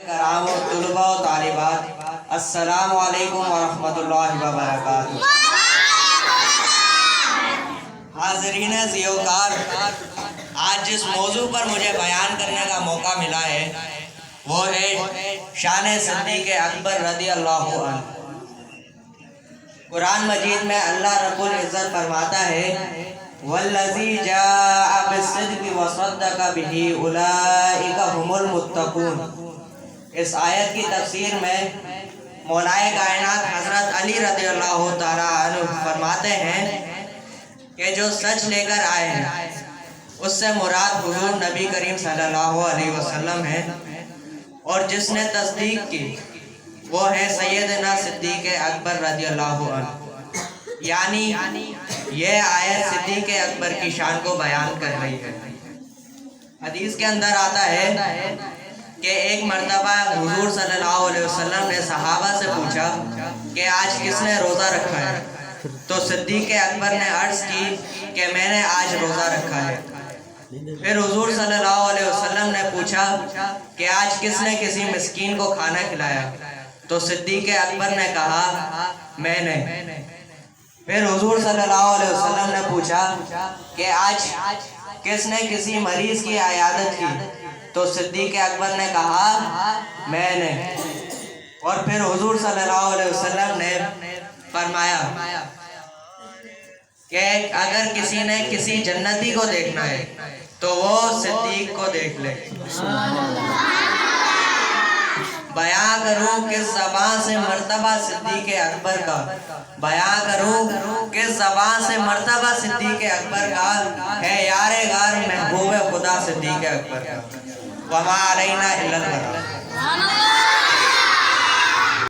کرام و طلباء و طالبات، السلام علیکم ورحمۃ اللہ وبرکاتہ۔ حاضرین ذیوکار، آج جس موضوع پر مجھے بیان کرنے کا موقع ملا ہے وہ ہے شان صدیق اکبر رضی اللہ عنہ۔ قرآن مجید میں اللہ رب العزت فرماتا ہے وَالَّذِي جَاءَ بِالصِّدْقِ وَصَدَّقَ بِهِ أُولَئِكَ هُمُ الْمُتَّقُونَ۔ اس آیت کی تفسیر میں مولائے کائنات حضرت علی رضی اللہ تعالیٰ عنہ فرماتے ہیں کہ جو سچ لے کر آئے ہیں اس سے مراد حضور نبی کریم صلی اللہ علیہ وسلم ہے، اور جس نے تصدیق کی وہ ہے سیدنا صدیق اکبر رضی اللہ عنہ۔ یعنی یہ آیت صدیق اکبر کی شان کو بیان کر رہی ہے۔ حدیث کے اندر آتا ہے کہ ایک مرتبہ حضور صلی اللہ علیہ وسلم نے صحابہ سے پوچھا کہ آج کس نے روزہ رکھا ہے؟ تو صدیق اکبر نے عرض کی کہ میں نے آج روزہ رکھا ہے۔ پھر حضور صلی اللہ علیہ وسلم نے پوچھا کہ آج کس نے کسی مسکین کو کھانا کھلایا؟ تو صدیق اکبر نے کہا میں نے۔ پھر حضور صلی اللہ علیہ وسلم نے پوچھا کہ آج کس نے کسی مریض کی عیادت کی؟ تو صدیق اکبر نے کہا میں نے۔ اور پھر حضور صلی اللہ علیہ وسلم نے فرمایا کہ اگر کسی نے کسی جنتی کو دیکھنا ہے تو وہ صدیق کو دیکھ لے۔ بیان کروں کس زبان سے مرتبہ صدیق اکبر کا، بیان کروں کس زبان سے مرتبہ صدیق اکبر کا ہے یار غار محبوب خدا صدیق اکبر کا۔ وما علینا الا البلاغ۔